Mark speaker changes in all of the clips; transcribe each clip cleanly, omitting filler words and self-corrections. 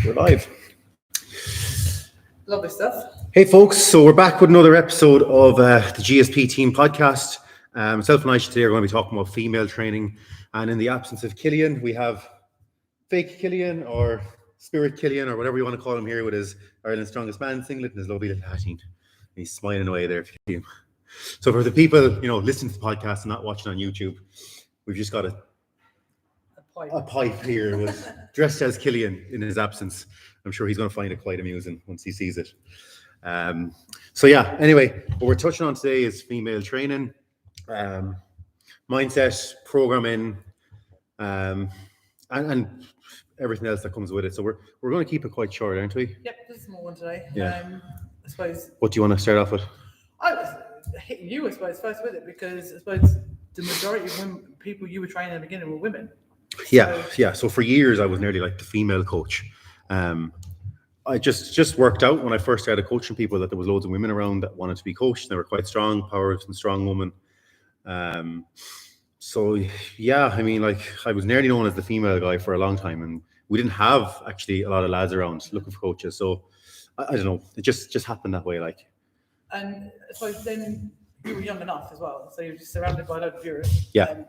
Speaker 1: We're live.
Speaker 2: Lovely stuff.
Speaker 1: Hey folks, so we're back with another episode of the GSP Team Podcast. Myself and Ayshea today are going to be talking about female training, and in the absence of Cillein, we have fake Cillein or spirit Cillein or whatever you want to call him here with his Ireland's Strongest Man singlet and his lovely little hat. He's smiling away there if you see him. So for the people, listening to the podcast and not watching on YouTube, we've just got a pipe here with dressed as Cillein in his absence. I'm sure he's going to find it quite amusing once he sees it. Anyway, what we're touching on today is female training, mindset, programming, and everything else that comes with it. So we're going to keep it quite short, aren't we?
Speaker 2: Yep, this is a small one today.
Speaker 1: Yeah.
Speaker 2: I suppose.
Speaker 1: What do you want to start off with?
Speaker 2: I was hitting you, I suppose, first with it, because I suppose the majority of people you were training in the beginning were women.
Speaker 1: So for years I was nearly like the female coach. I just worked out when I first started coaching people that there was loads of women around that wanted to be coached. They were quite strong, powerful and strong women. I was nearly known as the female guy for a long time, and we didn't have actually a lot of lads around looking for coaches. So I don't know, it just happened that way.
Speaker 2: And so then you were young enough as well, so you're just surrounded by a load of viewers.
Speaker 1: Yeah.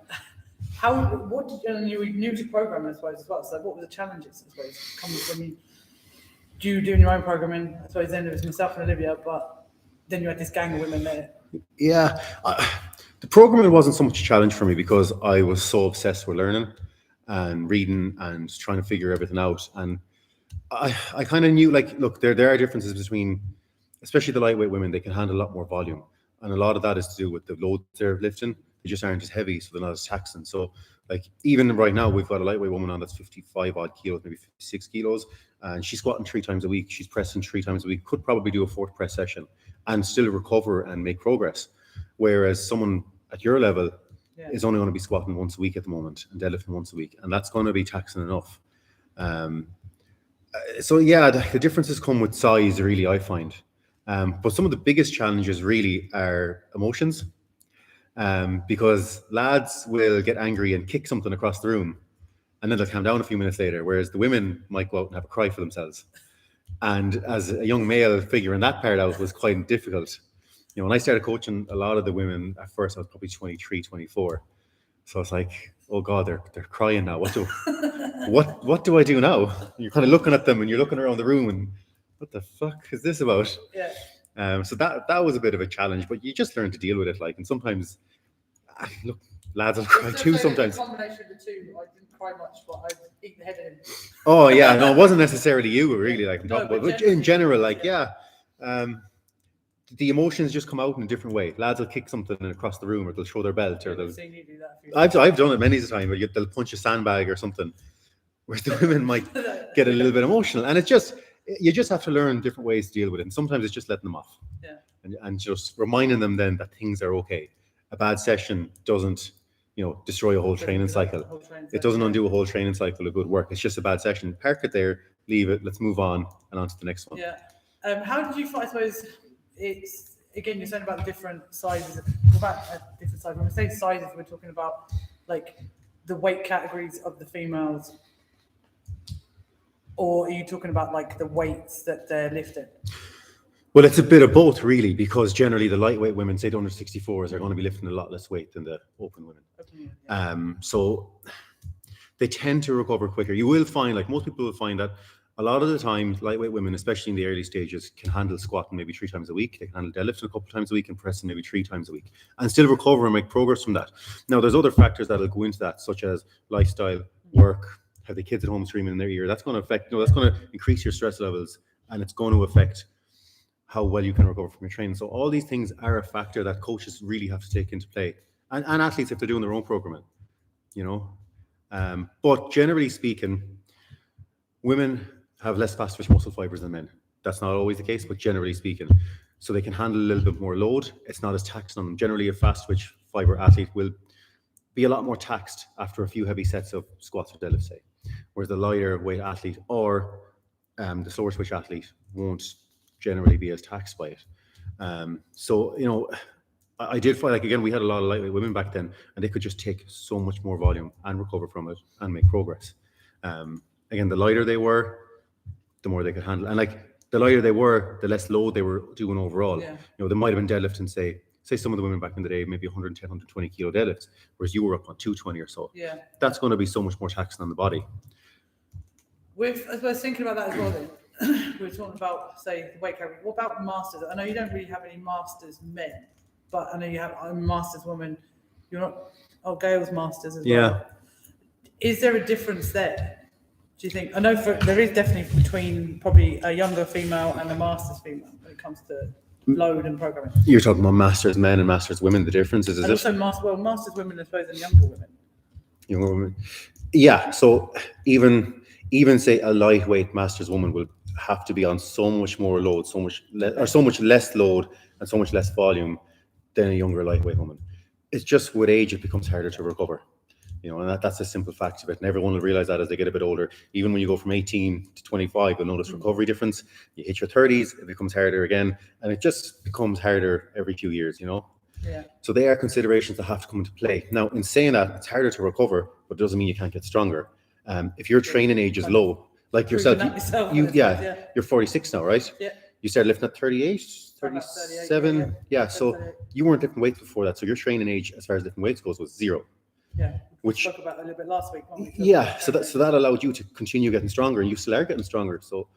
Speaker 2: And you were new to programming, I suppose, as well. So what were the challenges, I suppose, coming from you doing your own programming? I suppose then it was myself and Olivia, but then you had this gang of women there. Yeah.
Speaker 1: The programming wasn't so much a challenge for me because I was so obsessed with learning and reading and trying to figure everything out. And I kind of knew, look, there are differences between, especially the lightweight women. They can handle a lot more volume. And a lot of that is to do with the loads they're lifting. They just aren't as heavy, so they're not as taxing. So, even right now, we've got a lightweight woman on that's 55 odd kilos, maybe 56 kilos, and she's squatting 3 times a week. She's pressing 3 times a week. Could probably do a 4th press session and still recover and make progress. Whereas someone at your level is only going to be squatting once a week at the moment and deadlifting once a week, and that's going to be taxing enough. The differences come with size, really, I find. But some of the biggest challenges really are emotions. Because lads will get angry and kick something across the room and then they'll calm down a few minutes later, whereas the women might go out and have a cry for themselves. And as a young male, figuring that part out was quite difficult. When I started coaching a lot of the women, at first I was probably 23, 24. So it's like, oh God, they're crying now. What do I do now? You're kind of looking at them and you're looking around the room and what the fuck is this about?
Speaker 2: Yeah.
Speaker 1: So that was a bit of a challenge, but you just learn to deal with it. And sometimes, look, lads will cry too sometimes.
Speaker 2: A combination of the two. I didn't cry much, but I'd eat the head of him.
Speaker 1: Oh yeah, no, it wasn't necessarily you really.
Speaker 2: But
Speaker 1: in general, the emotions just come out in a different way. Lads will kick something across the room, or they'll show their belt, or they'll.
Speaker 2: Seen you do that
Speaker 1: I've done it many times, where they'll punch a sandbag or something, whereas the women might get a little bit emotional, and you just have to learn different ways to deal with it. And sometimes it's just letting them off.
Speaker 2: Yeah.
Speaker 1: And just reminding them then that things are okay. A bad session doesn't, destroy a whole training cycle. It doesn't undo a whole training cycle of good work. It's just a bad session. Park it there, leave it, let's move on and on to the next one.
Speaker 2: Yeah. How did you find, I suppose, it's, again, you're saying about the different sizes. When we say sizes, we're talking about the weight categories of the females. Or are you talking about the weights that they're lifting?
Speaker 1: Well, it's a bit of both, really, because generally the lightweight women, say the under 64s, are going to be lifting a lot less weight than the open women.
Speaker 2: Okay, yeah.
Speaker 1: So they tend to recover quicker. You will find, most people will find that a lot of the time, lightweight women, especially in the early stages, can handle squatting maybe 3 times a week. They can handle deadlifting a couple of times a week and pressing maybe 3 times a week and still recover and make progress from that. Now, there's other factors that will go into that, such as lifestyle, work, have the kids at home screaming in their ear. That's going to affect, that's going to increase your stress levels, and it's going to affect how well you can recover from your training. So all these things are a factor that coaches really have to take into play, and athletes if they're doing their own programming, But generally speaking, women have less fast twitch muscle fibers than men. That's not always the case, but generally speaking, so they can handle a little bit more load. It's not as taxing on them. Generally, a fast twitch fiber athlete will be a lot more taxed after a few heavy sets of squats or deadlifts, say, whereas the lighter weight athlete or the slower twitch athlete won't generally be as taxed by it. I did find, again, we had a lot of lightweight women back then, and they could just take so much more volume and recover from it and make progress. Again, the lighter they were, the more they could handle. And like the lighter they were, the less load they were doing overall.
Speaker 2: Yeah.
Speaker 1: You know, they might have been deadlifting, say some of the women back in the day, maybe 110, 120 kilo deadlifts, whereas you were up on 220 or so.
Speaker 2: Yeah.
Speaker 1: That's going to be so much more taxing on the body.
Speaker 2: I was thinking about that as well then. We were talking about, say, the weight category. What about masters? I know you don't really have any masters men, but I know you have a masters woman. You're not, Gail's masters as well.
Speaker 1: Yeah.
Speaker 2: Is there a difference there? Do you think? I know there is definitely between probably a younger female and a masters female when it comes to load and programming.
Speaker 1: You're talking about masters men and masters women. The difference is
Speaker 2: also masters women, I suppose, and younger women.
Speaker 1: Younger women. Yeah. So even say a lightweight masters woman will have to be on so much more load, so much less load and so much less volume than a younger lightweight woman. It's just with age it becomes harder to recover. You know, and that's a simple fact of it. And everyone will realize that as they get a bit older. Even when you go from 18 to 25, you'll notice recovery difference. You hit your 30s, it becomes harder again. And it just becomes harder every few years, you know?
Speaker 2: Yeah.
Speaker 1: So they are considerations that have to come into play. Now, in saying that, it's harder to recover, but it doesn't mean you can't get stronger. If your training age is low, like yourself, you're 46 now, right?
Speaker 2: Yeah.
Speaker 1: You started lifting at 38, 37. Yeah, so you weren't lifting weights before that. So your training age, as far as lifting weights goes, was 0.
Speaker 2: Yeah.
Speaker 1: Which
Speaker 2: spoke about a little bit last week.
Speaker 1: So that allowed you to continue getting stronger, and you still are getting stronger. So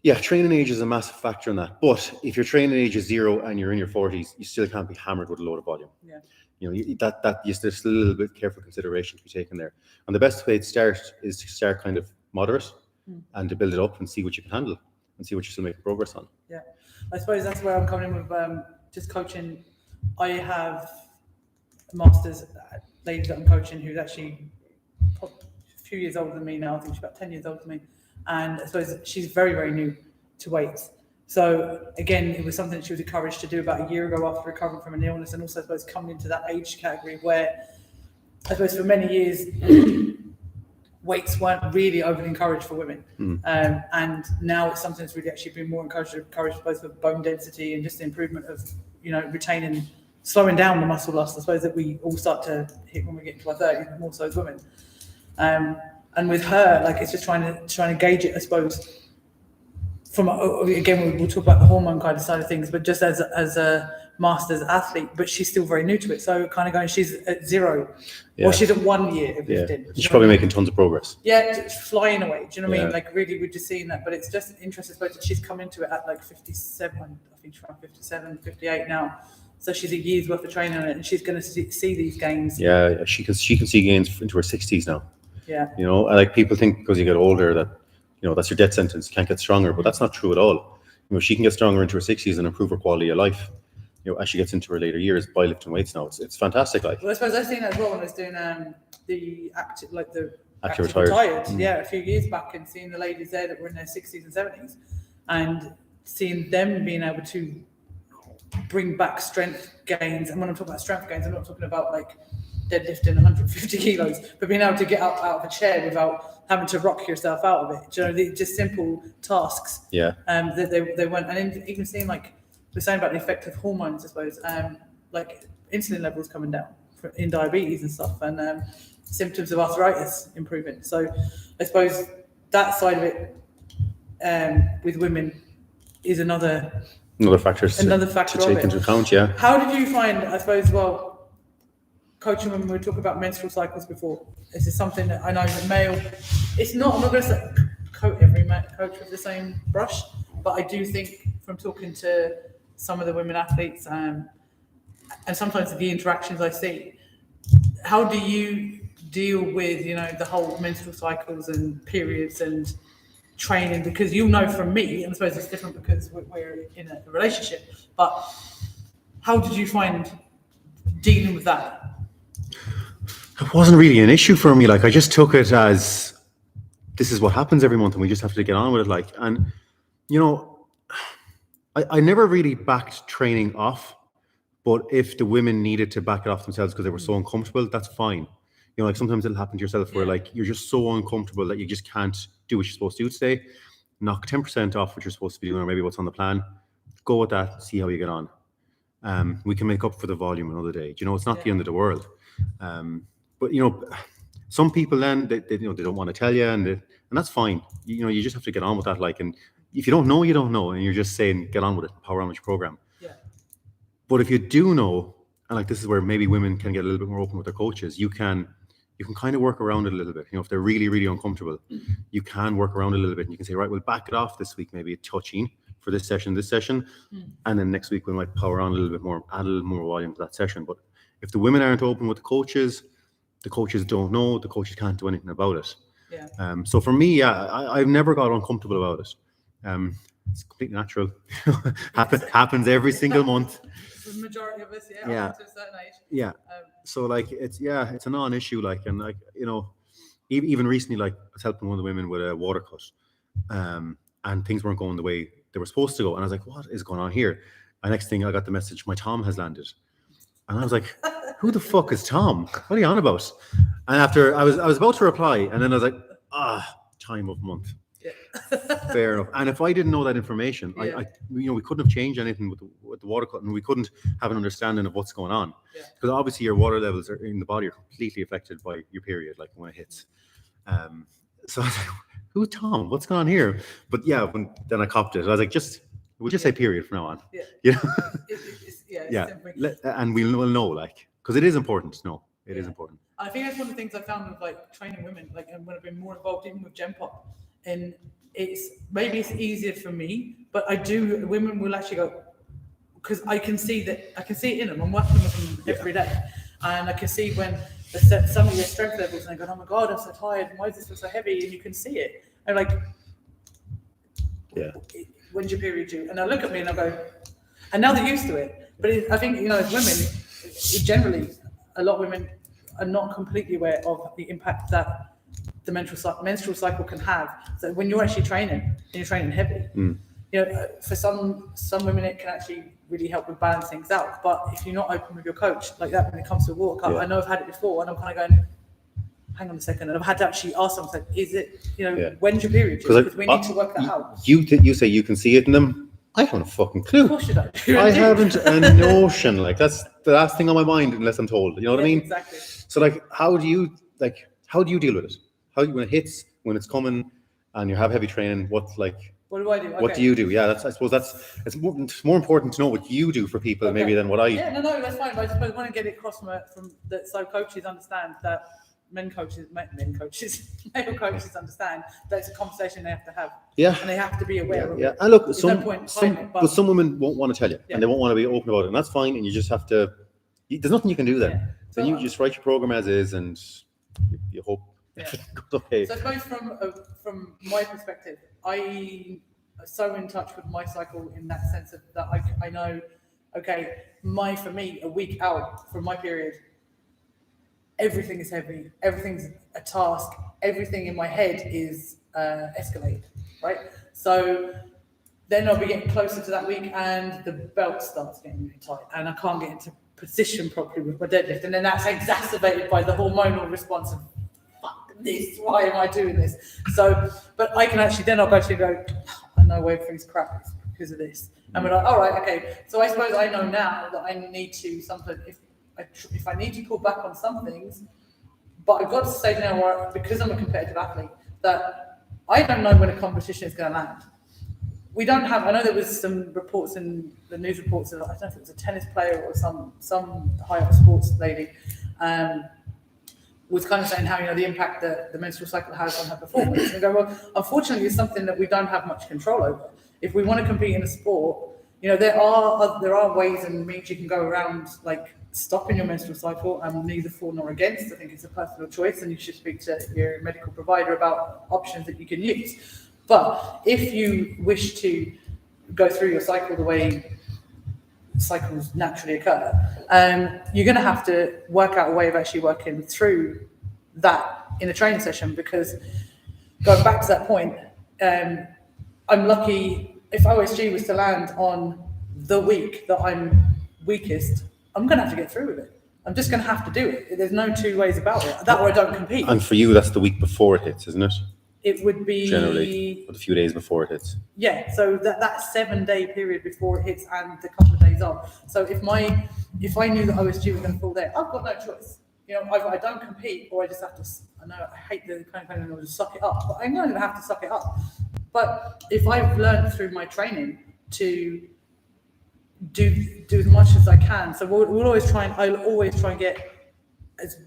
Speaker 1: yeah, training age is a massive factor in that. But if your training age is 0 and you're in your 40s, you still can't be hammered with a load of volume.
Speaker 2: Yeah.
Speaker 1: You know, there's a little bit careful consideration to be taken there. And the best way to start is to start kind of moderate and to build it up and see what you can handle and see what you're still making progress on.
Speaker 2: Yeah, I suppose that's where I'm coming in with just coaching. I have a master's lady that I'm coaching who's actually a few years older than me now. I think she's about 10 years older than me. And I suppose she's very, very new to weights. So again, it was something that she was encouraged to do about a year ago after recovering from an illness, and also I suppose coming into that age category where I suppose for many years weights weren't really overly encouraged for women. And now it's something that's really actually been more encouraged both for bone density and just the improvement of, you know, slowing down the muscle loss, I suppose, that we all start to hit when we get into our 30s, more so as women. And with her, like, it's just trying to gauge it, I suppose, from, again, we'll talk about the hormone kind of side of things, but just as a master's athlete, but she's still very new to it. So kind of going, she's at 0, or she's at 1 year of lifting.
Speaker 1: She's probably making tons of progress.
Speaker 2: Yeah, just flying away. Do you know what I mean? Like, really, we're just seeing that. But it's just interesting, I suppose, that she's come into it at like 57, I think she's around 57, 58 now. So she's a year's worth of training on it, and she's going to see these gains. Yeah,
Speaker 1: she can see gains into her 60s now.
Speaker 2: Yeah.
Speaker 1: You know, like people think because you get older that, you know, that's your death sentence, you can't get stronger, but that's not true at all. You know, she can get stronger into her 60s and improve her quality of life, you know, as she gets into her later years by lifting weights now. It's fantastic. Like,
Speaker 2: well, I suppose I've seen that as well when I was doing the active
Speaker 1: retired.
Speaker 2: Yeah, a few years back, and seeing the ladies there that were in their 60s and 70s, and seeing them being able to bring back strength gains. And when I'm talking about strength gains, I'm not talking about like deadlifting 150 kilos, but being able to get out of a chair without having to rock yourself out of it. Do you know, just simple tasks.
Speaker 1: Yeah.
Speaker 2: That they went, and even seeing, like we're saying about the effect of hormones, I suppose, like insulin levels coming down in diabetes and stuff, and symptoms of arthritis improving. So I suppose that side of it with women is another factor to
Speaker 1: take into account. Yeah.
Speaker 2: How did you find, I suppose, well, coaching when we were talking about menstrual cycles before? This is something that I know the male. It's not. I'm not going to coat every coach with the same brush, but I do think from talking to some of the women athletes and sometimes the interactions I see, how do you deal with, you know, the whole menstrual cycles and periods and training? Because you'll know from me, and I suppose it's different because we're in a relationship, but how did you find dealing with that?
Speaker 1: It wasn't really an issue for me. Like, I just took it as this is what happens every month and we just have to get on with it. Like, and you know, I never really backed training off, but if the women needed to back it off themselves because they were so uncomfortable, that's fine. You know, like sometimes it'll happen to yourself where like you're just so uncomfortable that you just can't do what you're supposed to do today. Knock 10% off what you're supposed to be doing, or maybe what's on the plan. Go with that, see how you get on. We can make up for the volume another day. You know, it's not the end of the world. But you know, some people then they you know, they don't want to tell you, and and that's fine. You just have to get on with that. Like, and if you don't know, you don't know, and you're just saying get on with it, power on with your program.
Speaker 2: Yeah.
Speaker 1: But if you do know, and like this is where maybe women can get a little bit more open with their coaches, you can kind of work around it a little bit. If they're really, really uncomfortable, you can work around it a little bit, and you can say, right, we'll back it off this week, maybe a touching for this session, and then next week we might power on a little bit more, add a little more volume to that session. But if the women aren't open with the coaches don't know, the coaches can't do anything about it.
Speaker 2: Yeah.
Speaker 1: So for me, I've never got uncomfortable about it. It's completely natural. Happens every single month.
Speaker 2: The majority of us,
Speaker 1: Yeah.
Speaker 2: up to a certain age.
Speaker 1: Yeah. So like it's a non-issue. Like, and like even recently, like I was helping one of the women with a water cut, and things weren't going the way they were supposed to go. And I was like, what is going on here? And next thing I got the message, my Tom has landed. And I was like, who the fuck is Tom? What are you on about? And after I was about to reply, and then I was like, time of month.
Speaker 2: Yeah.
Speaker 1: Fair enough. And if I didn't know that information,
Speaker 2: Yeah.
Speaker 1: we couldn't have changed anything with the water cut, and we couldn't have an understanding of what's going on.
Speaker 2: Yeah.
Speaker 1: Because obviously your water levels in the body are completely affected by your period, like when it hits. So I was like, who's Tom? What's going on here? But yeah, then I copped it. I was like, we'll just say period from now on.
Speaker 2: Yeah.
Speaker 1: Yeah.
Speaker 2: Simple.
Speaker 1: And we'll know, like, because it is important. No, it is important.
Speaker 2: I think that's one of the things I found with like training women, like, and when I've been more involved even with Gen Pop, and it's easier for me, but women will actually go, because I can see it in them. I'm working with them every day, and I can see when some of your strength levels, and I go, oh my God, I'm so tired, why does this feel so heavy? And you can see it. And like, when's your period due? And they'll look at me and I'll go, and now they're used to it. But I think, as women, generally, a lot of women are not completely aware of the impact that the menstrual cycle can have. So when you're actually training, and you're training heavy, for some women it can actually really help with balance things out. But if you're not open with your coach like that when it comes to a walk, I know I've had it before, and I'm kind of going, hang on a second, and I've had to actually ask them, like, is it, when's your period? Because we need to work that out.
Speaker 1: You say you can see it in them. I haven't a fucking clue.
Speaker 2: Of course you don't.
Speaker 1: I haven't a notion. Like, that's the last thing on my mind unless I'm told. You know what I mean?
Speaker 2: Exactly.
Speaker 1: So like, how do you deal with it? When it hits, when it's coming, and you have heavy training, what do I do? What do you do? Yeah, I suppose it's more important to know what you do for people maybe than what I.
Speaker 2: Yeah, no, that's fine. But I suppose I want to get it across from that, so coaches understand that male coaches understand that it's a conversation they have to have. Yeah, and they have to be aware of it.
Speaker 1: Yeah, and look,
Speaker 2: but
Speaker 1: some women won't want to tell you, and they won't want to be open about it, and that's fine. And you just have to. There's nothing you can do then. Yeah. Then you just write your program as is, and you hope. Yeah. Okay.
Speaker 2: So I suppose from my perspective, I'm so in touch with my cycle in that sense of that I know, okay, for me, a week out from my period, everything is heavy, everything's a task, everything in my head is escalated, right? So then I'll be getting closer to that week, and the belt starts getting really tight, and I can't get into position properly with my deadlift, and then that's exacerbated by the hormonal response of this, why am I doing this? So, but I can actually then I'll go to go, I know everything's crap because of this. And we're like, all right, okay. So I suppose I know now that I need to if I need to pull back on some things, but I've got to say now where, because I'm a competitive athlete, that I don't know when a competition is going to land. We don't have. I know there was some reports in the news reports. I don't know if it was a tennis player or some high up sports lady. Was kind of saying how the impact that the menstrual cycle has on her performance. And go, well, unfortunately, it's something that we don't have much control over. If we want to compete in a sport, there are ways and means you can go around, like stopping your menstrual cycle. I'm neither for nor against. I think it's a personal choice, and you should speak to your medical provider about options that you can use. But if you wish to go through your cycle the way cycles naturally occur, you're going to have to work out a way of actually working through that in a training session, because going back to that point, I'm lucky if OSG was to land on the week that I'm weakest, I'm going to have to get through with it. I'm just going to have to do it. There's no two ways about it. That or I don't compete.
Speaker 1: And for you, that's the week before it hits, isn't it?
Speaker 2: It would be
Speaker 1: generally a few days before it hits.
Speaker 2: Yeah, so that 7 day period before it hits and the couple of days on. So if I knew that OSG was going to fall there, I've got no choice. you know, either I don't compete or I just have to, I know I hate the kind of thing, I'll just suck it up, but I'm going to have to suck it up. But if I've learned through my training to do as much as I can, so I'll always try and get as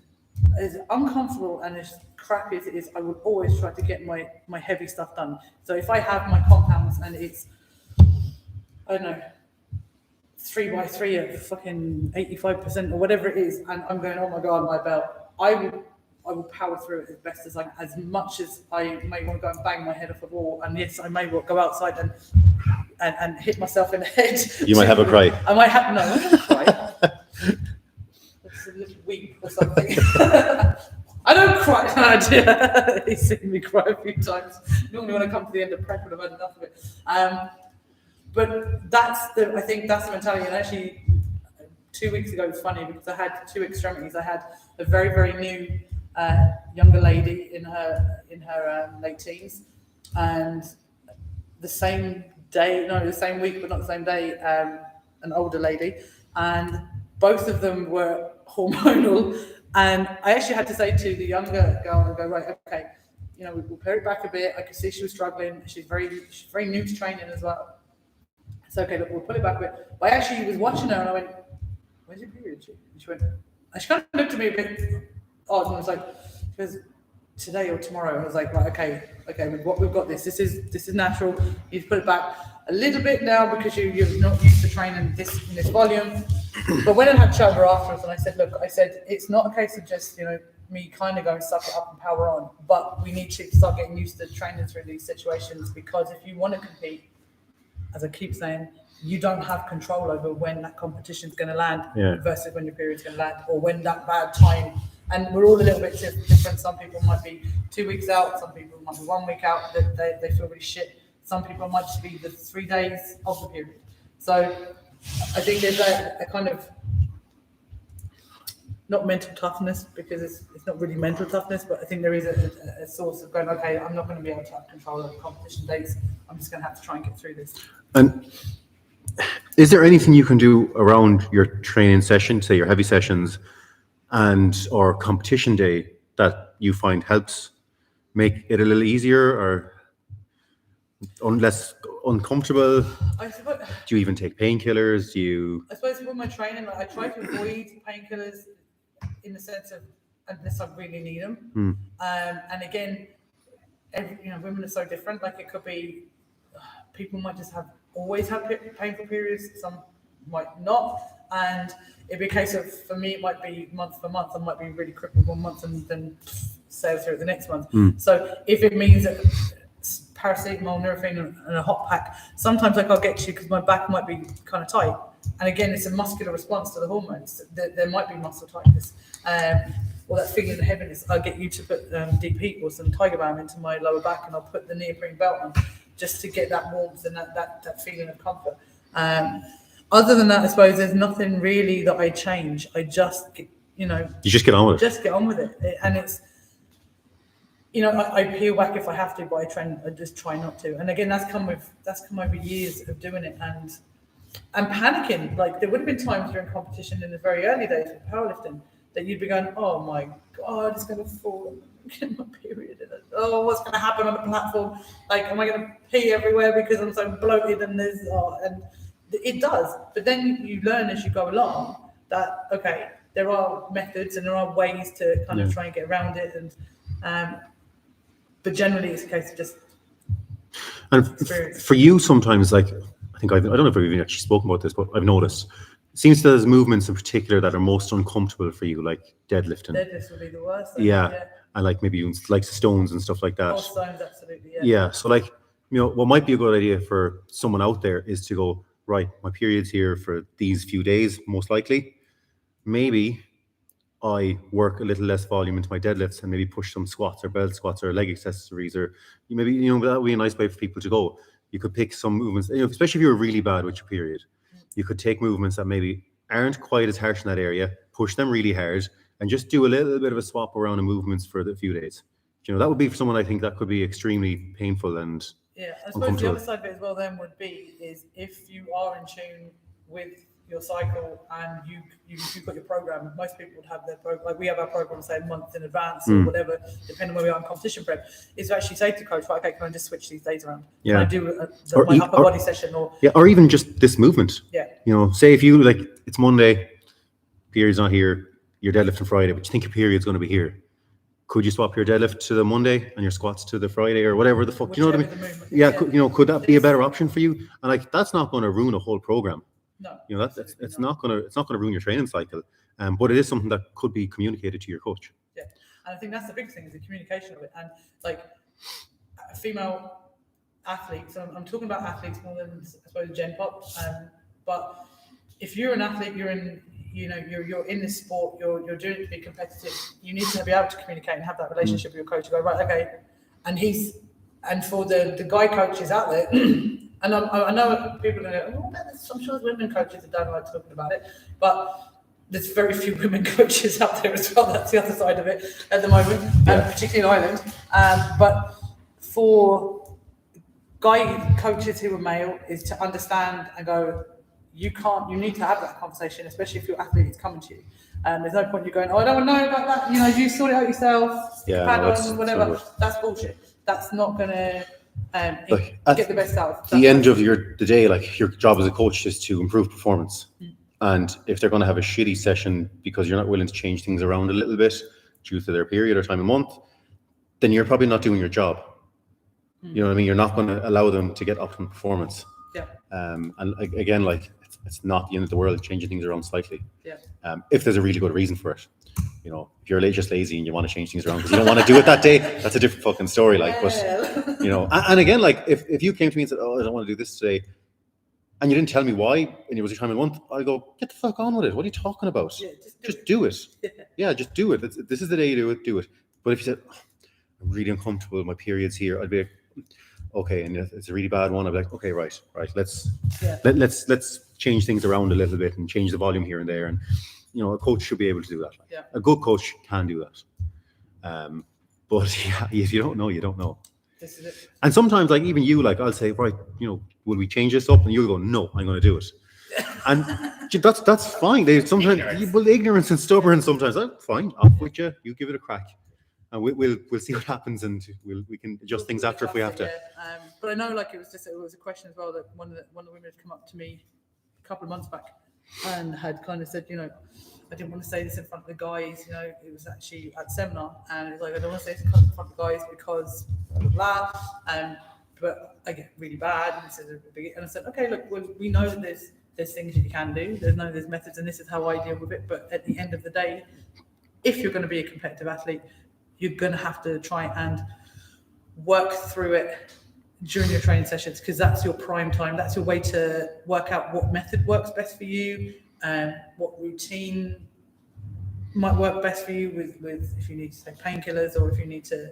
Speaker 2: uncomfortable and as crappy as it is, I would always try to get my heavy stuff done. So if I have my compounds and it's, I don't know, 3x3 at fucking 85% or whatever it is, and I'm going, oh my god, my belt, I will power through it as best as I can, as much as I may want to go and bang my head off a wall, and yes, I may well go outside and hit myself in the head.
Speaker 1: You might have a cry.
Speaker 2: I might have, no, I'm not going to cry. It's a little weep or something. I don't cry. He's seen me cry a few times. Normally when I come to the end of prep, I've had enough of it. But I think that's the mentality. And actually, 2 weeks ago, it was funny because I had two extremities. I had a very, very new younger lady in her late teens, and the same week, but not the same day, an older lady, and both of them were hormonal. And I actually had to say to the younger girl, I go, right, okay, you know, we'll pare it back a bit. I could see she was struggling. She's very new to training as well. So okay, look, we'll pull it back a bit. But I actually was watching her and I went, where's your period? And she went, and she kind of looked at me a bit odd and was like, she goes, today or tomorrow. And I was like, right, okay, we've got this. This is natural. You've put it back a little bit now because you're not used to training in this volume. But when I had chat with her afterwards, and I said, it's not a case of just, you know, me kind of going suck it up and power on, but we need to start getting used to training through these situations, because if you want to compete, as I keep saying, you don't have control over when that competition's going to land versus when your period's going to land, or when that bad time. And we're all a little bit different. Some people might be 2 weeks out. Some people might be 1 week out. They feel really shit. Some people might just be the 3 days of the period. So I think there's a kind of, not mental toughness, because it's not really mental toughness, but I think there is a source of going, okay, I'm not going to be able to have control over competition dates. I'm just going to have to try and get through this.
Speaker 1: And is there anything you can do around your training session, say your heavy sessions, or competition day, that you find helps make it a little easier or less uncomfortable?
Speaker 2: I suppose,
Speaker 1: do you even take painkillers? I suppose
Speaker 2: with my training, I try to avoid painkillers in the sense of, unless I really need them. And again, women are so different. Like, it could be, people might just always have painful periods, some might not. And it'd be a case of, for me, it might be month for month. I might be really crippled 1 month and then sail through it the next month. So if it means that paracetamol, Nurofen, and a hot pack, sometimes I can't get to, because my back might be kind of tight. And again, it's a muscular response to the hormones. There might be muscle tightness, or that feeling of heaviness. I'll get you to put deep heat or some Tiger Balm into my lower back, and I'll put the neoprene belt on just to get that warmth and that feeling of comfort. Other than that, I suppose there's nothing really that I change. I just, you just get on with it. Just get on with it. And it's, I peel back if I have to, but I just try not to. And again, that's come over years of doing it and panicking. Like, there would have been times during competition in the very early days of powerlifting that you'd be going, oh my God, it's going to fall. I'm getting my period in it. Oh, what's going to happen on the platform? Like, am I going to pee everywhere because I'm so bloated and and it does. But then you learn as you go along that, okay, there are methods and there are ways to kind of try and get around it. And but generally it's a case of just experience. For you, sometimes, like, I don't know if I've even actually spoken about this, but I've noticed, it seems there's movements in particular that are most uncomfortable for you, like deadlifting. Deadlifts would be the worst. Yeah. And like maybe even like stones and stuff like that. Oh, stones, absolutely, yeah. So like, what might be a good idea for someone out there is to go, right, my period's here for these few days, most likely. Maybe I work a little less volume into my deadlifts and maybe push some squats or belt squats or leg accessories, or maybe, that would be a nice way for people to go. You could pick some movements, especially if you're really bad with your period. You could take movements that maybe aren't quite as harsh in that area, push them really hard, and just do a little bit of a swap around the movements for the few days. That would be, for someone, I think that could be extremely painful and I suppose the other side of it as well then would be is if you are in tune with your cycle and you've got your program. Most people would have their program, like we have our program, say, a month in advance or whatever, depending on where we are in competition prep, is to actually say to coach, right, okay, can I just switch these days around? Can I do my upper body session
Speaker 1: or even just this movement?
Speaker 2: Yeah.
Speaker 1: Say if you it's Monday, period's not here, you're deadlifting Friday, but you think your period's going to be here. Could you swap your deadlift to the Monday and your squats to the Friday or whatever the fuck? You know what I mean? Yeah. Could that be a better option for you? And that's not going to ruin a whole program.
Speaker 2: No.
Speaker 1: It's not going to ruin your training cycle. But it is something that could be communicated to your coach.
Speaker 2: Yeah, and I think that's the big thing is the communication of it. And like female athletes, I'm talking about athletes more than I suppose gen pop. But if you're an athlete, you're in this sport, you're doing it to be competitive. You need to be able to communicate and have that relationship with your coach. You go, right, okay, and for the guy coaches out there, and I know people are going to go, I'm sure women coaches that don't like talking about it, but there's very few women coaches out there as well. That's the other side of it at the moment, particularly in Ireland. But for guy coaches who are male, is to understand and go, you need to have that conversation, especially if your athlete is coming to you. There's no point you going, I don't know about that. You sort it out yourself. Whatever. That's bullshit. That's not going to get the best out of
Speaker 1: the end of the day. Like your job as a coach is to improve performance. And if they're going to have a shitty session because you're not willing to change things around a little bit due to their period or time of month, then you're probably not doing your job. You know what I mean? You're not going to allow them to get optimum performance.
Speaker 2: Yeah.
Speaker 1: And again, it's not the end of the world changing things around slightly.
Speaker 2: Yeah.
Speaker 1: If there's a really good reason for it. If you're just lazy and you want to change things around because you don't want to do it that day, that's a different fucking story. But and again, if you came to me and said, I don't want to do this today, and you didn't tell me why, and it was your time of month, I'd go, get the fuck on with it. What are you talking about?
Speaker 2: Yeah,
Speaker 1: just do it. Yeah, just do it. This is the day you do it. But if you said, I'm really uncomfortable with my periods here, I'd be like, okay, and if it's a really bad one, I'd be like, okay, right, let's change things around a little bit and change the volume here and there. And a coach should be able to do that. A good coach can do that. But if you don't know, you don't know.
Speaker 2: This is it.
Speaker 1: And sometimes, even you, I'll say, right, will we change this up? And you'll go, no, I'm going to do it. And that's fine. Sometimes ignorance and stubborn. Sometimes, fine, off with you. You give it a crack, and we'll see what happens, and we can adjust things after if we have to.
Speaker 2: Yeah. But I know, it was a question as well that one of the women had come up to me a couple of months back and had kind of said, I didn't want to say this in front of the guys. It was actually at seminar, and it was I don't want to say this in front of the guys because blah blah blah. But I get really bad, and I said, okay, look, we know that there's things that you can do. There's methods, and this is how I deal with it. But at the end of the day, if you're going to be a competitive athlete, you're going to have to try and work through it during your training sessions, because that's your prime time. That's your way to work out what method works best for you, and what routine might work best for you with if you need to take painkillers, or if you need to,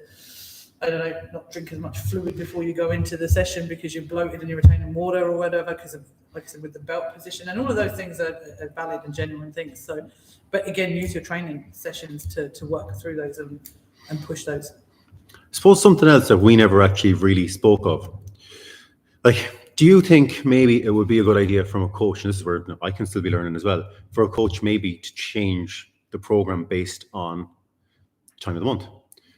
Speaker 2: I don't know, not drink as much fluid before you go into the session because you're bloated and you're retaining water or whatever, because of, like I said, with the belt position, and all of those things are valid and genuine things. So, but again, use your training sessions to work through those and push those.
Speaker 1: I suppose something else that we never actually really spoke of, do you think maybe it would be a good idea from a coach, and this is where I can still be learning as well, for a coach maybe to change the program based on time of the month?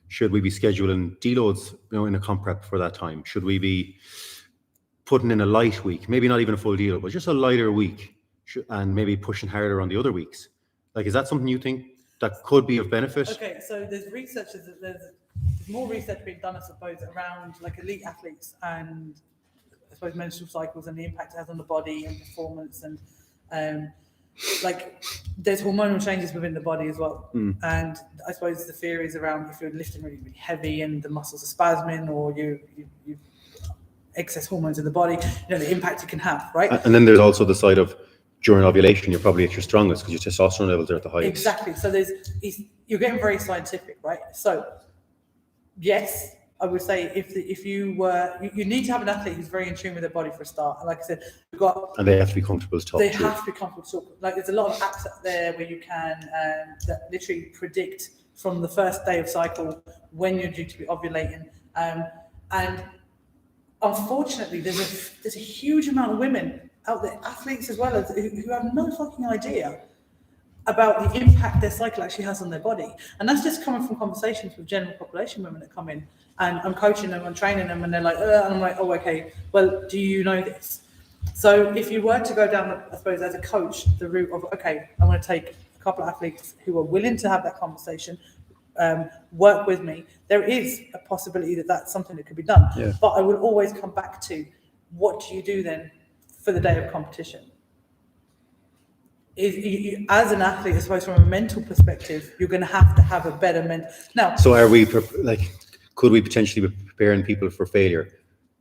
Speaker 1: Should we be scheduling deloads, in a comp prep for that time? Should we be putting in a light week, maybe not even a full deload, but just a lighter week, and maybe pushing harder on the other weeks? Is that something you think that could be of benefit?
Speaker 2: Okay, so there's more research being done, I suppose, around elite athletes and I suppose menstrual cycles and the impact it has on the body and performance, and there's hormonal changes within the body as well. And I suppose the theory is around if you're lifting really, really heavy and the muscles are spasming, or you excess hormones in the body, the impact it can have, right?
Speaker 1: And then there's also the side of during ovulation, you're probably at your strongest because your testosterone levels are at the highest.
Speaker 2: Exactly. So you're getting very scientific, right? So yes, I would say if you need to have an athlete who's very in tune with their body for a start. And like I said,
Speaker 1: and they have to be comfortable to talk.
Speaker 2: They have to be comfortable to talk. There's a lot of apps out there where you can that literally predict from the first day of cycle when you're due to be ovulating. And unfortunately, there's a huge amount of women out there, athletes as well, as who have no fucking idea about the impact their cycle actually has on their body. And that's just coming from conversations with general population women that come in, and I'm coaching them, I'm training them, and they're like, and I'm like, oh, okay, well, do you know this? So if you were to go down, I suppose, as a coach, the route of, okay, I want to take a couple of athletes who are willing to have that conversation, work with me, there is a possibility that that's something that could be done.
Speaker 1: Yeah.
Speaker 2: But I would always come back to, what do you do then for the day of competition? As an athlete, I suppose, from a mental perspective, you're going to have a better mental. Now,
Speaker 1: So are we could we potentially be preparing people for failure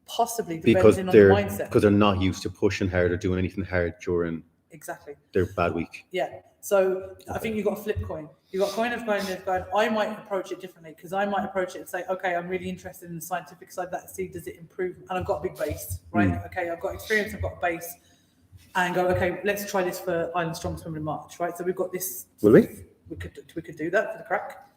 Speaker 2: possibly
Speaker 1: because
Speaker 2: depending on the mindset.
Speaker 1: they're not used to pushing hard or doing anything hard during
Speaker 2: Exactly.
Speaker 1: their bad week?
Speaker 2: Yeah. So I think you've got a flip coin. You've got a coin of going, I might approach it differently, because I might approach it and say, okay, I'm really interested in the scientific side of that, see, does it improve? And I've got a big base, right? Okay, I've got experience, I've got a base. And go, okay, let's try this for Island Strong Swim in March, right? So we've got this.
Speaker 1: Will we?
Speaker 2: We could do that for the crack.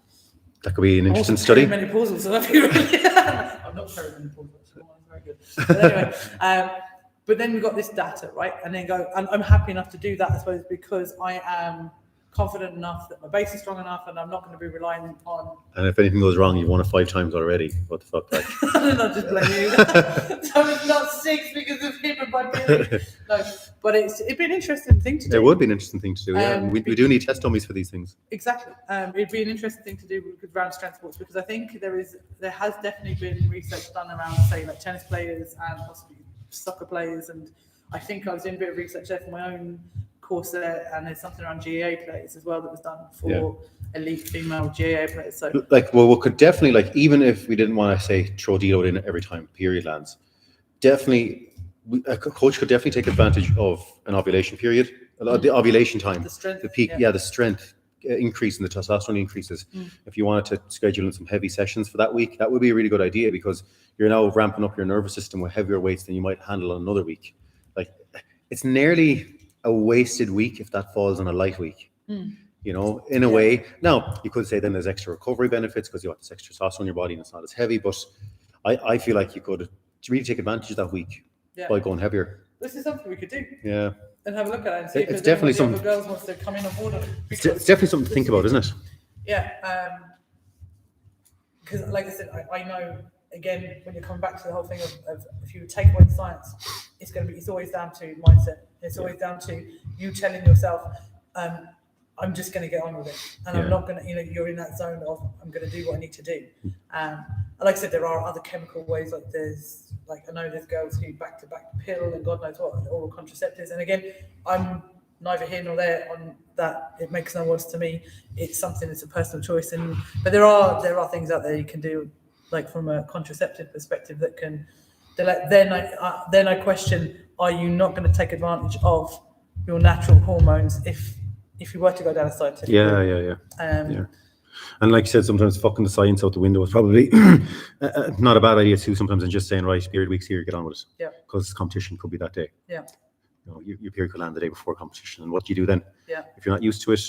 Speaker 1: That could be an interesting
Speaker 2: Also
Speaker 1: study.
Speaker 2: Perimenopausal, so that'd be really. I'm not perimenopausal, so that's very good. But anyway, but then we've got this data, right? And then go, and I'm happy enough to do that, I suppose, because I am confident enough that my base is strong enough, and I'm not going to be relying on.
Speaker 1: And if anything goes wrong, you've won it 5 times already. What the fuck? Like?
Speaker 2: I'm not just blaming you. So it's not 6 because of him and my theory. No, but it'd be an interesting thing to do.
Speaker 1: It would be an interesting thing to do. Yeah, we do need test dummies for these things.
Speaker 2: Exactly. It'd be an interesting thing to do with round strength sports, because I think there has definitely been research done around, say, like tennis players and possibly soccer players, and I think I was doing a bit of research there for my own course there, and there's something around GAA players as well that was done for elite female GAA players. So
Speaker 1: we could definitely, even if we didn't want to say throw deload in every time period lands, definitely a coach could definitely take advantage of an ovulation period, the ovulation time,
Speaker 2: the strength,
Speaker 1: the peak, the strength increase and the testosterone increases. If you wanted to schedule in some heavy sessions for that week, that would be a really good idea, because you're now ramping up your nervous system with heavier weights than you might handle on another week. Like, it's nearly a wasted week if that falls on a light week. You know, in a way. Now, you could say then there's extra recovery benefits because you have this extra testosterone in your body and it's not as heavy, but I feel like you could really take advantage of that week by going heavier.
Speaker 2: This is something we could do.
Speaker 1: Yeah.
Speaker 2: And have a look at it and see if
Speaker 1: It's
Speaker 2: there's
Speaker 1: definitely
Speaker 2: anyone
Speaker 1: something.
Speaker 2: the other girls wants to come in on board.
Speaker 1: It's definitely something to think about, isn't it?
Speaker 2: Yeah. Because like I said, I know, again, when you're coming back to the whole thing of if you take away science, it's always down to mindset. It's always down to you telling yourself, I'm just going to get on with it, and I'm not going to, you're in that zone of, I'm going to do what I need to do. And like I said, there are other chemical ways, I know there's girls who back-to-back pill and God knows what, and oral contraceptives. And again, I'm neither here nor there on that. It makes no odds to me. It's something that's a personal choice. But there are things out there you can do, like from a contraceptive perspective, that can. Then I question: are you not going to take advantage of your natural hormones if you were to go down a scientific route?
Speaker 1: Yeah. And like you said, sometimes fucking the science out the window is probably not a bad idea too. Sometimes, and just saying, right, period week's here, get on with it.
Speaker 2: Yeah.
Speaker 1: Because competition could be that day.
Speaker 2: Yeah.
Speaker 1: Your period could land the day before competition, and what do you do then?
Speaker 2: Yeah.
Speaker 1: If you're not used to it,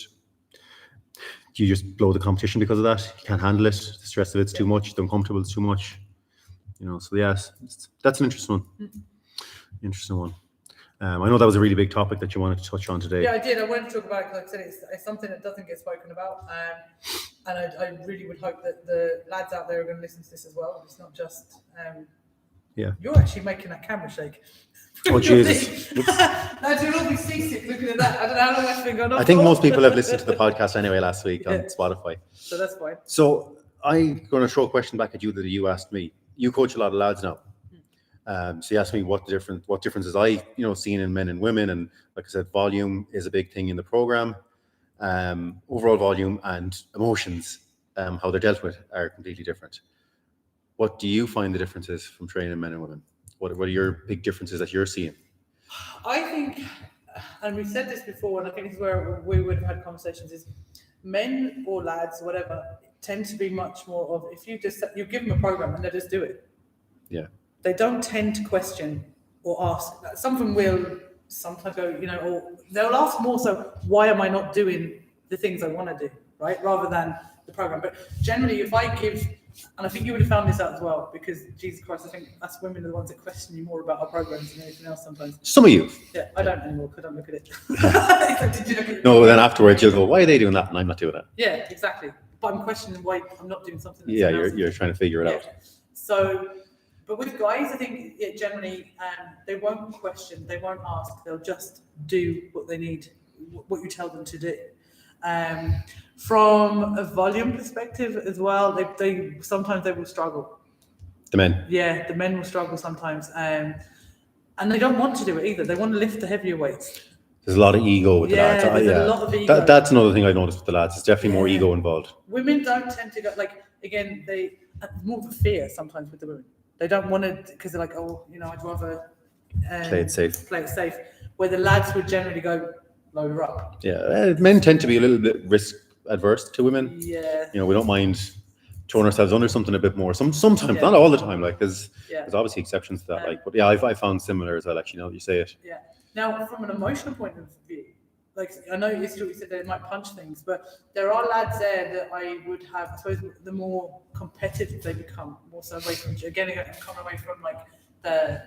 Speaker 1: do you just blow the competition because of that? You can't handle it. The stress of it's too much. The uncomfortable is too much. So yes, that's an interesting one. Interesting one. I know that was a really big topic that you wanted to touch on today.
Speaker 2: Yeah, I did. I wanted to talk about it because, like I said, it's something that doesn't get spoken about. And I really would hope that the lads out there are going to listen to this as well. It's not just... You're actually making that camera shake.
Speaker 1: Oh, Jesus.
Speaker 2: Lads, you'll all be seasick looking at that. I don't know how long that's been going on.
Speaker 1: I think most people have listened to the podcast anyway last week on Spotify.
Speaker 2: So that's fine.
Speaker 1: So I'm going to throw a question back at you that you asked me. You coach a lot of lads now. So you asked me what differences I seen in men and women, and like I said, volume is a big thing in the program. Overall volume and emotions, how they're dealt with, are completely different. What do you find the differences from training men and women? What are your big differences that you're seeing?
Speaker 2: I think, and we've said this before, and I think this is where we would have had conversations, is men or lads, whatever, tend to be much more of, if you give them a program and they just do it.
Speaker 1: Yeah.
Speaker 2: They don't tend to question or ask. Some of them will sometimes go, or they'll ask more so, why am I not doing the things I want to do, right? Rather than the program. But generally, if I give And I think you would have found this out as well, because Jesus Christ, I think us women are the ones that question you more about our programs than anything else sometimes.
Speaker 1: Some of you.
Speaker 2: Yeah, I don't anymore because I don't look at it. Did you look at it?
Speaker 1: No, then afterwards you'll go, why are they doing that and I'm not doing that?
Speaker 2: Yeah, exactly. But I'm questioning why I'm not doing something.
Speaker 1: Yeah, you're trying to figure it out.
Speaker 2: So, but with guys, I think generally they won't question, they won't ask, they'll just do what they need, what you tell them to do. From a volume perspective as well, they sometimes they will struggle.
Speaker 1: The men.
Speaker 2: Yeah, the men will struggle sometimes, and they don't want to do it either. They want to lift the heavier weights.
Speaker 1: There's a lot of ego with the lads.
Speaker 2: There's a lot of ego.
Speaker 1: That's another thing I noticed with the lads. There's definitely more ego involved.
Speaker 2: Women don't tend to go, like, again, they more of a fear sometimes with the women. They don't want to, because they're like, oh, I'd rather
Speaker 1: play it safe.
Speaker 2: Where the lads would generally go, load her up.
Speaker 1: Yeah, men tend to be a little bit risk adverse to women.
Speaker 2: Yeah.
Speaker 1: We don't mind throwing ourselves under something a bit more. Sometimes, not all the time. Like there's obviously exceptions to that. But I found similar as well. Actually, now that you say it.
Speaker 2: Yeah. Now, from an emotional point of view, like I know you said they might punch things, but there are lads there that I would have. I suppose the more competitive they become, more so away from coming away from like the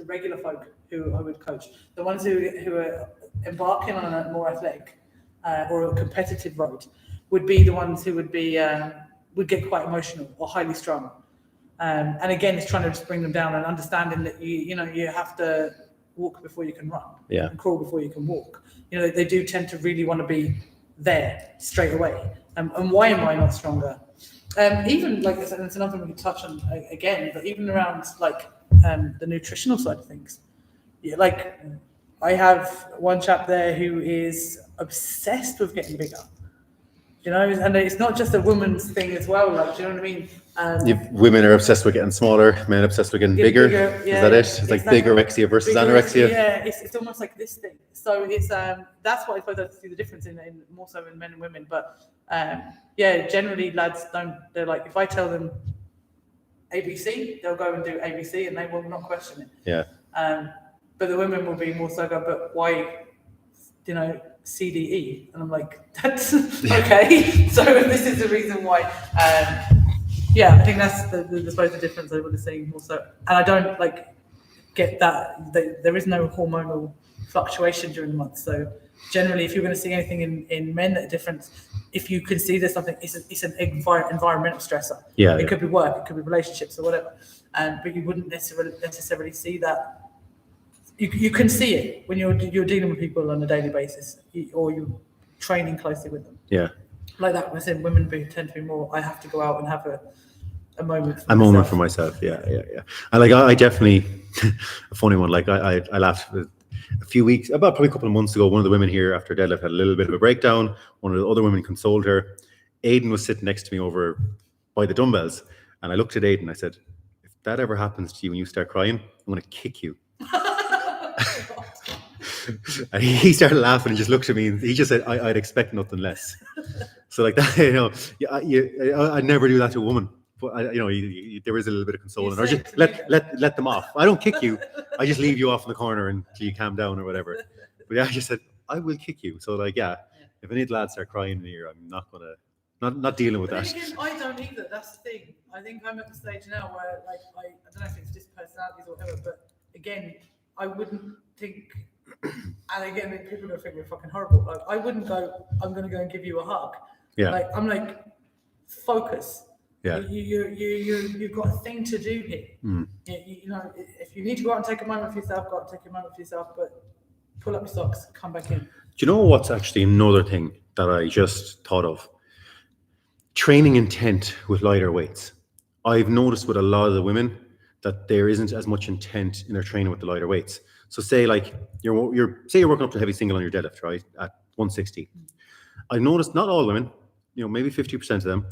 Speaker 2: regular folk who I would coach, the ones who are embarking on a more athletic or a competitive road would be the ones who would get quite emotional or highly strung. And again, it's trying to just bring them down and understanding that you have to walk before you can run, and crawl before you can walk. They do tend to really want to be there straight away. And why am I not stronger? Even like it's another thing we can touch on again, but even around like the nutritional side of things. Yeah, like I have one chap there who is obsessed with getting bigger. And it's not just a woman's thing as well. Like, do you know what I mean?
Speaker 1: Women are obsessed with getting smaller, men obsessed with getting bigger. Is that it? It's like bigorexia versus anorexia.
Speaker 2: Yeah, it's almost like this thing. So it's that's what I suppose I see the difference in more so in men and women. But generally lads don't. They're like, if I tell them ABC, they'll go and do ABC, and they will not question it.
Speaker 1: Yeah.
Speaker 2: But the women will be more so go, but why? CDE, and I'm like, that's okay. So this is the reason why. I think that's the difference I would have seen also. And I don't get that there is no hormonal fluctuation during the month. So generally, if you're going to see anything in men that are different, if you can see there's something, it's an environmental stressor.
Speaker 1: Yeah,
Speaker 2: it could be work, it could be relationships or whatever. But you wouldn't necessarily see that. You can see it when you're dealing with people on a daily basis, or you're training closely with them.
Speaker 1: Yeah.
Speaker 2: Like that. When I said women tend to be more, I have to go out and have a moment for
Speaker 1: myself. Moment for myself. Yeah. And I definitely, a funny one. Like I laughed a few weeks, probably a couple of months ago. One of the women here after deadlift had a little bit of a breakdown. One of the other women consoled her. Aidan was sitting next to me over by the dumbbells, and I looked at Aidan. I said, "If that ever happens to you when you start crying, I'm going to kick you." And he started laughing and just looked at me, and he just said, "I'd expect nothing less." So like that, I'd never do that to a woman. But there is a little bit of consoling, or just let them off. I don't kick you. I just leave you off in the corner until you calm down or whatever. But I just said, "I will kick you." So if any of the lads start crying in the ear, I'm not gonna not dealing with that.
Speaker 2: Again, I don't either. That's the thing. I think I'm at the stage now where I don't know if it's just personalities or whatever, but again, I wouldn't think. And again, people are going to think we're fucking horrible. Like, I wouldn't go, I'm going to go and give you a hug.
Speaker 1: Yeah.
Speaker 2: I'm like, focus.
Speaker 1: Yeah.
Speaker 2: You've got a thing to do here.
Speaker 1: Mm.
Speaker 2: If you need to go out and take a moment for yourself, go out and take a moment for yourself, but pull up your socks, come back in.
Speaker 1: Do you know what's actually another thing that I just thought of? Training intent with lighter weights. I've noticed with a lot of the women that there isn't as much intent in their training with the lighter weights. So say you're working up to heavy single on your deadlift, right, at 160. I've noticed not all women, maybe 50% of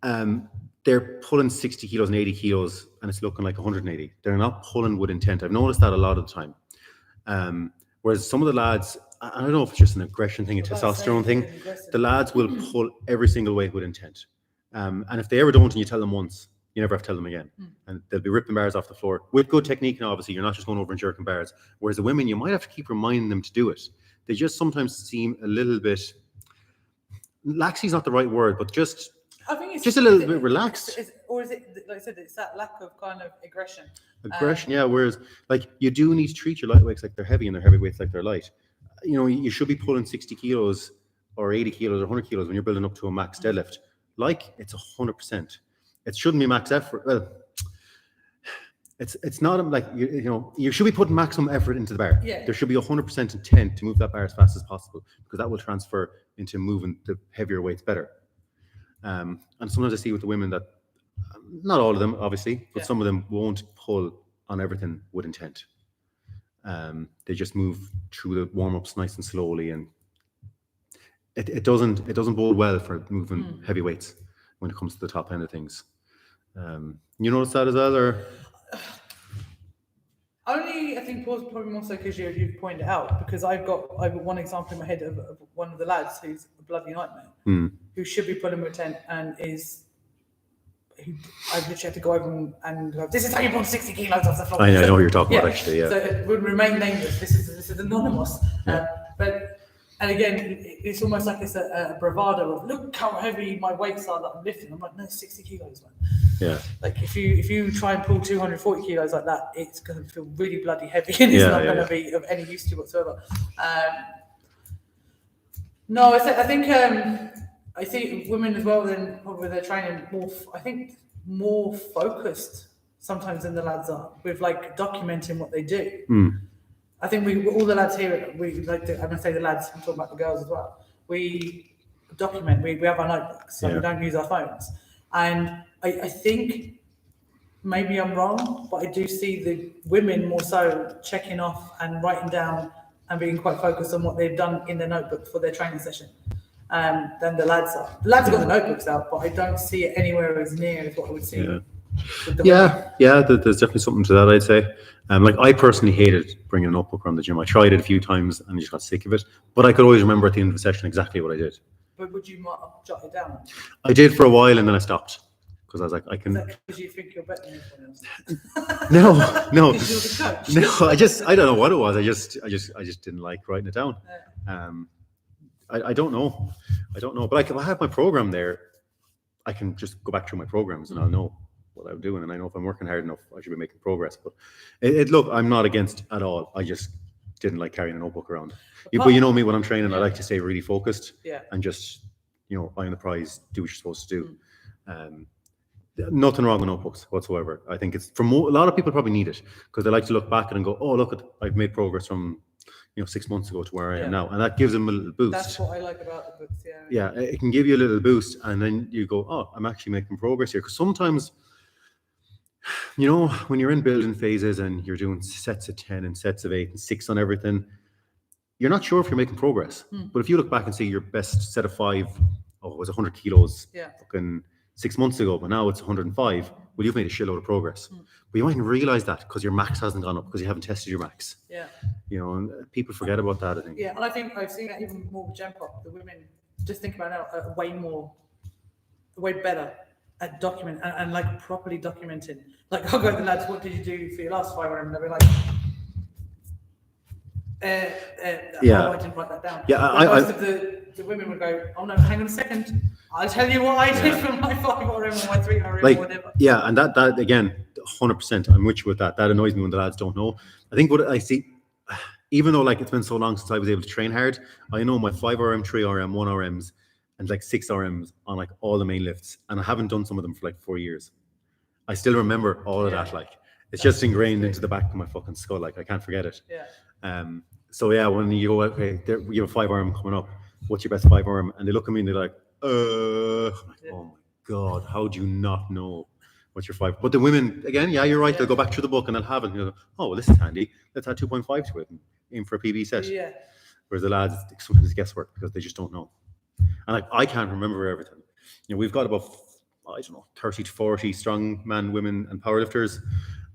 Speaker 1: them, they're pulling 60 kilos and 80 kilos and it's looking like 180. They're not pulling with intent. I've noticed that a lot of the time. Whereas some of the lads, I don't know if it's just an aggression thing, a testosterone thing, the lads will pull every single weight with intent. And if they ever don't and you tell them once, you never have to tell them again. And they'll be ripping bars off the floor with good technique. And obviously, you're not just going over and jerking bars. Whereas the women, you might have to keep reminding them to do it. They just sometimes seem a little bit, laxy is not the right word, but just
Speaker 2: I think it's
Speaker 1: just a little bit relaxed.
Speaker 2: Or is it, like I said, it's that lack of kind of aggression.
Speaker 1: Yeah. Whereas, like, you do need to treat your lightweights like they're heavy and their heavyweights like they're light. You know, you should be pulling 60 kilos or 80 kilos or 100 kilos when you're building up to a max deadlift. Like, it's 100%. It shouldn't be max effort. Well, it's not like, you know, you should be putting maximum effort into the bar.
Speaker 2: Yeah.
Speaker 1: There should be 100% intent to move that bar as fast as possible, because that will transfer into moving the heavier weights better. And sometimes I see with the women that, not all of them, obviously, but some of them won't pull on everything with intent. They just move through the warm-ups nice and slowly, and it doesn't bode well for moving heavy weights when it comes to the top end of things. You notice that as well, or?
Speaker 2: Only, I think, probably more so because you've pointed it out, because I've got one example in my head of one of the lads who's a bloody nightmare, who should be pulling with 10 and is, I literally have to go over and go, this is how you pull 60 kilos off the floor.
Speaker 1: I know what you're talking about, actually, yeah.
Speaker 2: So it would remain nameless. This is anonymous. And again, it's almost like it's a bravado of, look how heavy my weights are that I'm lifting. I'm like, no, 60 kilos, man.
Speaker 1: Yeah.
Speaker 2: Like, if you try and pull 240 kilos like that, it's going to feel really bloody heavy, and it's not going to be of any use to you whatsoever. No, I think women as well, then probably they're training more focused sometimes than the lads are, with like documenting what they do. I think all the lads here, we like to, I'm going to say the lads, I'm talking about the girls as well, we document, we have our notebooks, so we don't use our phones. And I think, maybe I'm wrong, but I do see the women more so checking off and writing down and being quite focused on what they've done in their notebook for their training session than the lads are. The lads have got the notebooks out, but I don't see it anywhere as near as what I would see.
Speaker 1: There's definitely something to that, I'd say. Like, I personally hated bringing a notebook around the gym. I tried it a few times and just got sick of it. But I could always remember at the end of the session exactly what I did.
Speaker 2: But would you jot it down?
Speaker 1: I did for a while, and then I stopped, because I was like, I can.
Speaker 2: Is that because you think you're better than everyone else?
Speaker 1: No.
Speaker 2: Because you're the coach.
Speaker 1: No, I don't know what it was. I just didn't like writing it down. I don't know. But I have my program there. I can just go back through my programs and I'll know what I'm doing, and I know if I'm working hard enough, I should be making progress. But look, I'm not against at all. I just didn't like carrying a notebook around. But you know me, when I'm training, I like to stay really focused and just, eye on the prize, do what you're supposed to do. Nothing wrong with notebooks whatsoever. I think it's, for a lot of people probably need it, because they like to look back and go, oh, look, I've made progress from 6 months ago to where I am now, and that gives them a little boost.
Speaker 2: That's what I like about the books.
Speaker 1: Yeah, it can give you a little boost, and then you go, oh, I'm actually making progress here. Because sometimes, when you're in building phases and you're doing sets of 10 and sets of 8 and 6 on everything, you're not sure if you're making progress. But if you look back and see your best set of 5, it was 100 kilos fucking 6 months ago, but now it's 105. Well, you've made a shitload of progress. But you mightn't realize that because your max hasn't gone up, because you haven't tested your max. Yeah. And people forget about that, I think.
Speaker 2: Yeah, and I think I've seen that even more with Gen Pop. The women, just think about it now, way better at document and like properly documenting. Like, I'll go to the lads, what did you do for your last 5 hours? And they'll be like, I didn't write that down.
Speaker 1: Yeah,
Speaker 2: most of the women would go, oh no, hang on a second, I'll tell you what I did for my 5 RM or my 3 RM or whatever.
Speaker 1: Yeah, and that again, 100%, I'm with you with that. That annoys me when the lads don't know. I think what I see, even though like it's been so long since I was able to train hard, I know my 5 RM, 3 RM, 1 RMs, and like 6 RMs on like all the main lifts, and I haven't done some of them for like 4 years. I still remember all of that. Like, it's just ingrained into the back of my fucking skull. Like, I can't forget it. So yeah, when you go, okay, you have a 5 RM coming up, what's your best 5 RM? And they look at me and they're like, oh my God, how do you not know what's your 5? But the women, again, you're right, they'll go back through the book and they'll have it, and you'll go, oh, well, this is handy, let's add 2.5 to it and aim for a PB set. Whereas the lads, sometimes it's guesswork because they just don't know. And like, I can't remember everything. We've got about, 30 to 40 strong man, women and powerlifters,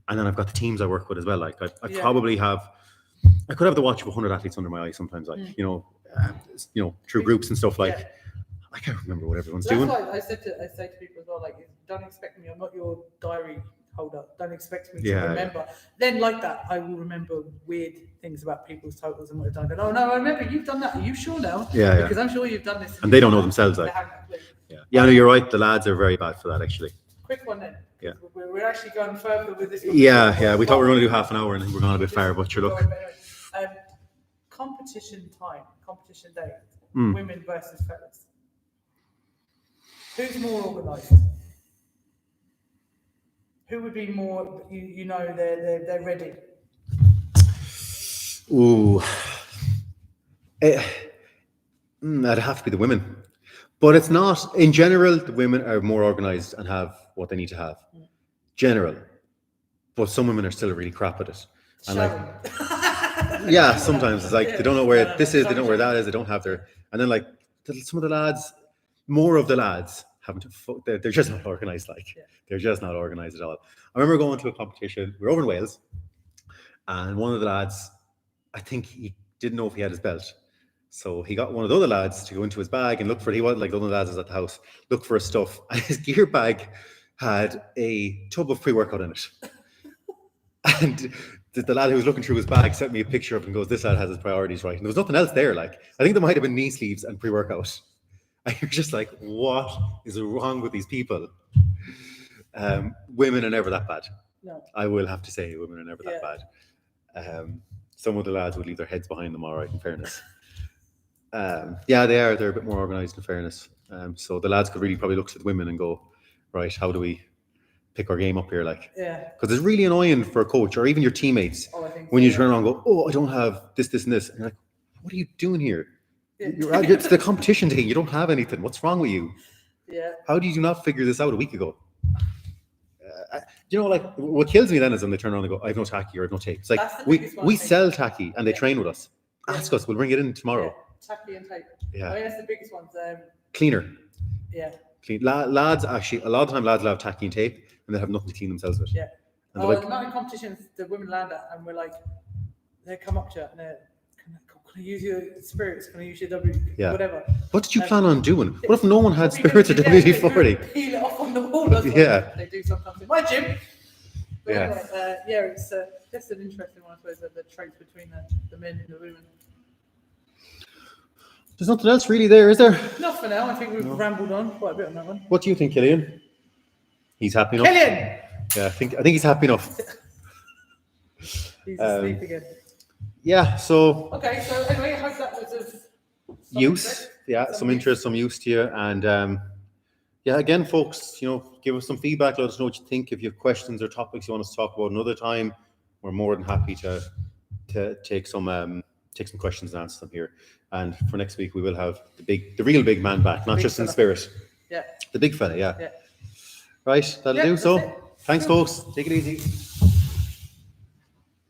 Speaker 1: and then I've got the teams I work with as well. Like, I probably have, I could have the watch of 100 athletes under my eye sometimes, like, through groups and stuff. Like, I can't remember what everyone's doing.
Speaker 2: That's why I say to people as well, like, don't expect me, I'm not your diary hold up, don't expect me to
Speaker 1: Yeah,
Speaker 2: remember. Then like that, I will remember weird things about people's totals and what they've done. Oh no, I remember you've done that. Are you sure now?
Speaker 1: Yeah,
Speaker 2: Because I'm sure you've done this.
Speaker 1: And they don't know themselves, like.
Speaker 2: They haven't a clue.
Speaker 1: Yeah, no, you're right. The lads are very bad for that, actually.
Speaker 2: Quick one then.
Speaker 1: Yeah.
Speaker 2: We're actually going further with this one.
Speaker 1: Yeah. We thought we were going to do half an hour, and we're going a bit far. But you look.
Speaker 2: Competition day. Women versus fellas. Who's more organised? Who would be more? You know, they're ready.
Speaker 1: Ooh, that'd have to be the women, but it's not. In general, the women are more organised and have what they need to have. General, but some women are still really crap at it. And yeah, sometimes it's like they don't know where this is, they don't know where that is, they don't have their. And then like some of the lads, more of the lads haven't. They're just not organised. They're just not organised at all. I remember going to a competition. We were over in Wales, and one of the lads, I think he didn't know if he had his belt, so he got one of the other lads to go into his bag and look for. He wasn't like the other lads was at the house, look for his stuff, and his gear bag had a tub of pre-workout in it, and the lad who was looking through his bag sent me a picture of it and goes, "This lad has his priorities right." And there was nothing else there. Like, I think there might have been knee sleeves and pre-workout. And you're just like, what is wrong with these people? Women are never that bad.
Speaker 2: No.
Speaker 1: I will have to say, women are never that bad. Some of the lads would leave their heads behind them, all right, in fairness. Yeah, they are. They're a bit more organised, in fairness. So the lads could really probably look to the women and go, right, how do we pick our game up here? Like, because it's really annoying for a coach or even your teammates when you turn around and go, oh, I don't have this, and you're like, what are you doing here? It's the competition thing. You don't have anything. What's wrong with you?
Speaker 2: Yeah.
Speaker 1: How did you not figure this out a week ago? Like what kills me then is when they turn around and go, I have no tacky or I have no tape. It's like we sell tacky and they train with us. Ask us, we'll bring it in tomorrow.
Speaker 2: Tacky and tape.
Speaker 1: Yeah.
Speaker 2: That's the biggest ones.
Speaker 1: Cleaner.
Speaker 2: Yeah.
Speaker 1: Clean. Lads actually, a lot of the time lads will have tacky and tape and they have nothing to clean themselves with.
Speaker 2: Yeah.
Speaker 1: And
Speaker 2: the amount of competitions the women land at and we're like, they come up to you and they're, can I use your spirits? Can I use your whatever? What
Speaker 1: did you plan on doing? What if no one had spirits or WD-40?
Speaker 2: Peel it off on the wall. Yeah. They do sometimes in my gym. But anyway, it's just an interesting one, I suppose, the traits between the men and the women.
Speaker 1: There's nothing else really there, is there?
Speaker 2: Not for now. I think we've rambled on quite a bit on that one.
Speaker 1: What do you think, Cillein? He's happy enough?
Speaker 2: Cillein!
Speaker 1: Yeah, I think he's happy enough.
Speaker 2: He's asleep again.
Speaker 1: Yeah, so...
Speaker 2: Okay, so anyway, I hope that was of
Speaker 1: use. Some interest, some use to you. And again, folks, give us some feedback. Let us know what you think. If you have questions or topics you want us to talk about another time, we're more than happy to take some questions and answer them here. And for next week, we will have the real big man back, not just in spirit.
Speaker 2: Yeah.
Speaker 1: The big fella, yeah. Right, that'll do. So, thanks, folks. Take it easy.